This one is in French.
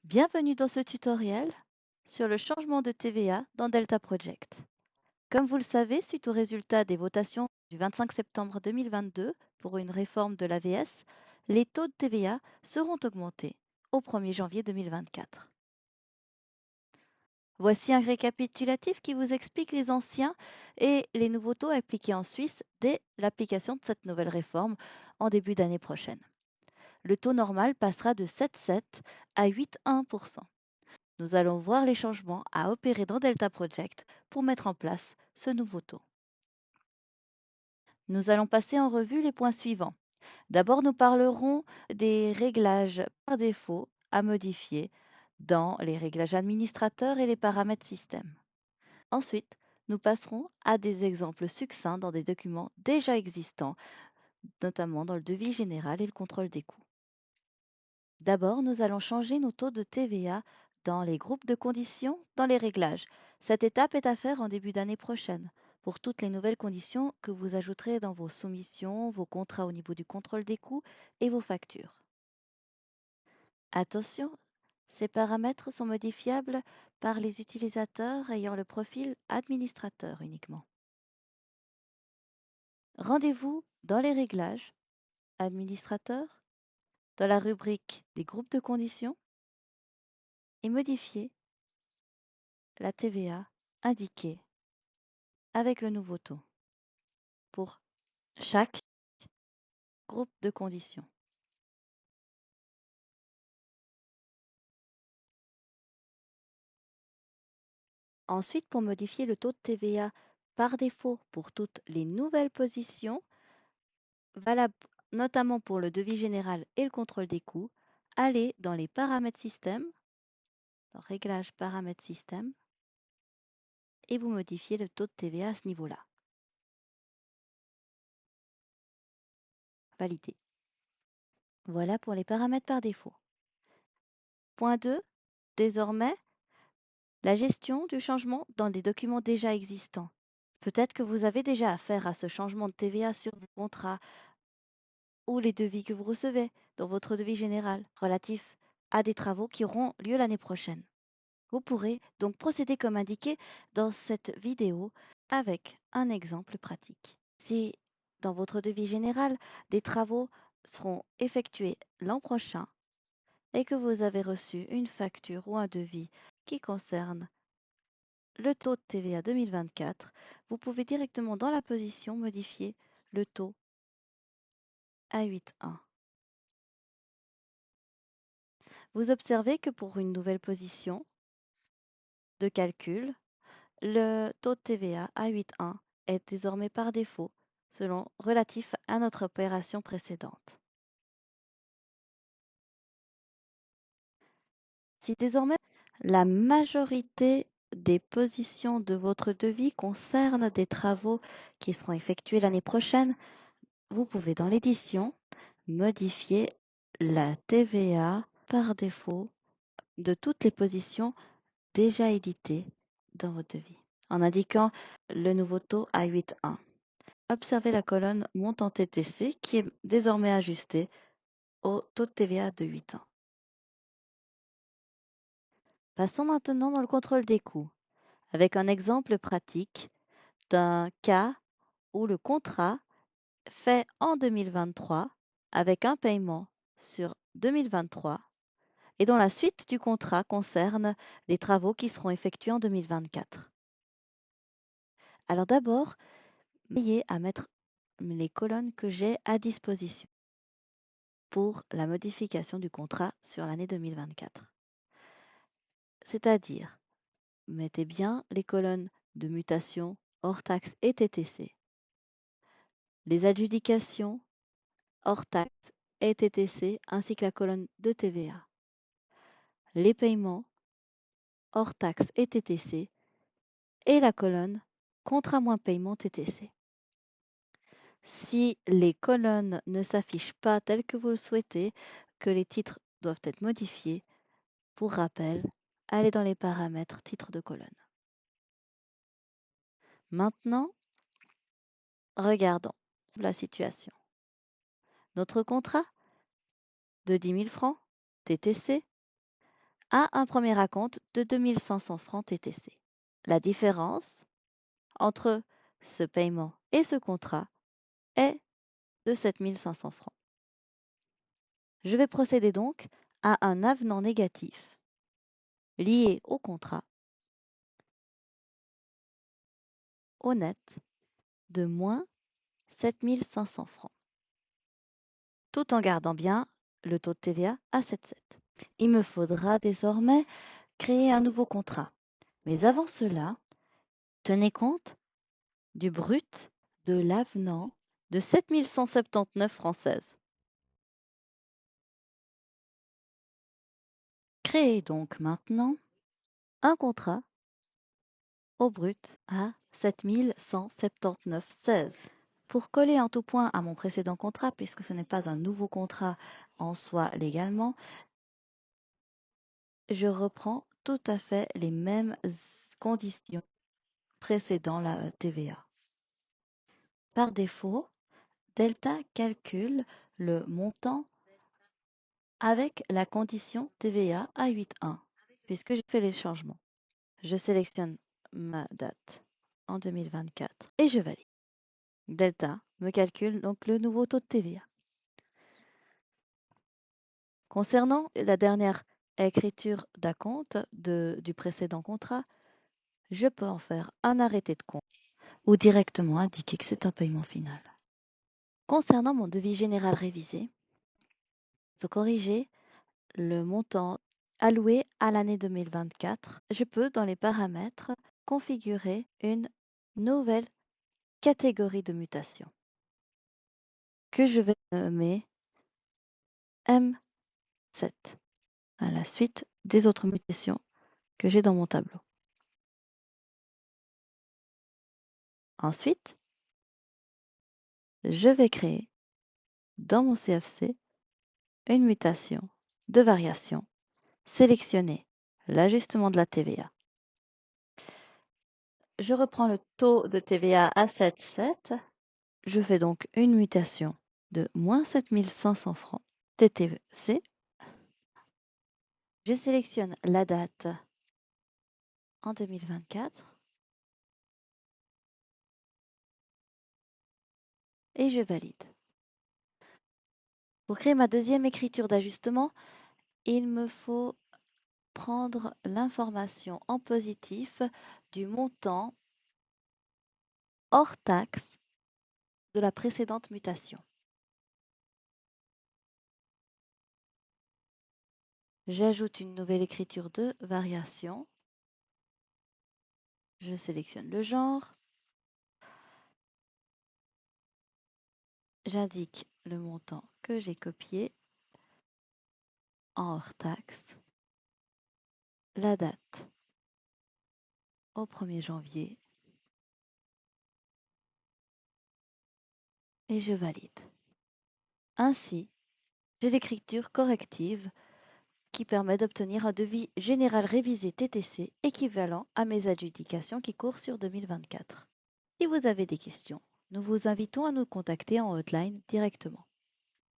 Bienvenue dans ce tutoriel sur le changement de TVA dans Delta Project. Comme vous le savez, suite aux résultats des votations du 25 septembre 2022 pour une réforme de l'AVS, les taux de TVA seront augmentés au 1er janvier 2024. Voici un récapitulatif qui vous explique les anciens et les nouveaux taux appliqués en Suisse dès l'application de cette nouvelle réforme en début d'année prochaine. Le taux normal passera de 7,7 à 8,1%. Nous allons voir les changements à opérer dans Delta Project pour mettre en place ce nouveau taux. Nous allons passer en revue les points suivants. D'abord, nous parlerons des réglages par défaut à modifier dans les réglages administrateurs et les paramètres système. Ensuite, nous passerons à des exemples succincts dans des documents déjà existants, notamment dans le devis général et le contrôle des coûts. D'abord, nous allons changer nos taux de TVA dans les groupes de conditions, dans les réglages. Cette étape est à faire en début d'année prochaine pour toutes les nouvelles conditions que vous ajouterez dans vos soumissions, vos contrats au niveau du contrôle des coûts et vos factures. Attention, ces paramètres sont modifiables par les utilisateurs ayant le profil administrateur uniquement. Rendez-vous dans les réglages, administrateurs, dans la rubrique des groupes de conditions et modifiez la TVA indiquée avec le nouveau taux pour chaque groupe de conditions. Ensuite, pour modifier le taux de TVA par défaut pour toutes les nouvelles positions, valables notamment pour le devis général et le contrôle des coûts, allez dans les paramètres système, dans Réglages paramètres système, et vous modifiez le taux de TVA à ce niveau-là. Validé. Voilà pour les paramètres par défaut. Point 2. Désormais, la gestion du changement dans des documents déjà existants. Peut-être que vous avez déjà affaire à ce changement de TVA sur vos contrats ou les devis que vous recevez dans votre devis général relatif à des travaux qui auront lieu l'année prochaine. Vous pourrez donc procéder comme indiqué dans cette vidéo avec un exemple pratique. Si dans votre devis général, des travaux seront effectués l'an prochain et que vous avez reçu une facture ou un devis qui concerne le taux de TVA 2024, vous pouvez directement dans la position modifier le taux à 8,1. Vous observez que pour une nouvelle position de calcul, le taux de TVA à 8,1 est désormais par défaut selon relatif à notre opération précédente. Si désormais la majorité des positions de votre devis concernent des travaux qui seront effectués l'année prochaine, vous pouvez dans l'édition modifier la TVA par défaut de toutes les positions déjà éditées dans votre devis en indiquant le nouveau taux à 8,1. Observez la colonne montant TTC qui est désormais ajustée au taux de TVA de 8,1. Passons maintenant dans le contrôle des coûts avec un exemple pratique d'un cas où le contrat fait en 2023 avec un paiement sur 2023 et dont la suite du contrat concerne des travaux qui seront effectués en 2024. Alors d'abord, veillez à mettre les colonnes que j'ai à disposition pour la modification du contrat sur l'année 2024. C'est-à-dire, mettez bien les colonnes de mutation hors taxes et TTC, les adjudications hors taxes et TTC ainsi que la colonne de TVA, les paiements hors taxes et TTC et la colonne contrat moins paiement TTC. Si les colonnes ne s'affichent pas telles que vous le souhaitez, que les titres doivent être modifiés, pour rappel, allez dans les paramètres titre de colonne. Maintenant, regardons la situation. Notre contrat de 10 000 francs TTC a un premier acompte de 2500 francs TTC. La différence entre ce paiement et ce contrat est de 7500 francs. Je vais procéder donc à un avenant négatif lié au contrat au net de moins 7500 francs, tout en gardant bien le taux de TVA à 7,7. Il me faudra désormais créer un nouveau contrat. Mais avant cela, tenez compte du brut de l'avenant de 7179 françaises. Créez donc maintenant un contrat au brut à 7179,16. Pour coller en tout point à mon précédent contrat, puisque ce n'est pas un nouveau contrat en soi légalement, je reprends tout à fait les mêmes conditions précédant la TVA. Par défaut, Delta calcule le montant avec la condition TVA à 8,1, puisque j'ai fait les changements. Je sélectionne ma date en 2024 et je valide. Delta me calcule donc le nouveau taux de TVA. Concernant la dernière écriture d'acompte du précédent contrat, je peux en faire un arrêté de compte ou directement indiquer que c'est un paiement final. Concernant mon devis général révisé, je peux corriger le montant alloué à l'année 2024. Je peux, dans les paramètres, configurer une nouvelle catégorie de mutation que je vais nommer M7 à la suite des autres mutations que j'ai dans mon tableau. Ensuite, je vais créer dans mon CFC une mutation de variation, sélectionner l'ajustement de la TVA. Je reprends le taux de TVA à 7,7. Je fais donc une mutation de moins 7500 francs TTC. Je sélectionne la date en 2024 et je valide. Pour créer ma deuxième écriture d'ajustement, il me faut prendre l'information en positif du montant hors taxe de la précédente mutation. J'ajoute une nouvelle écriture de variation. Je sélectionne le genre. J'indique le montant que j'ai copié en hors taxe, la date au 1er janvier et je valide. Ainsi, j'ai l'écriture corrective qui permet d'obtenir un devis général révisé TTC équivalent à mes adjudications qui courent sur 2024. Si vous avez des questions, nous vous invitons à nous contacter en hotline directement.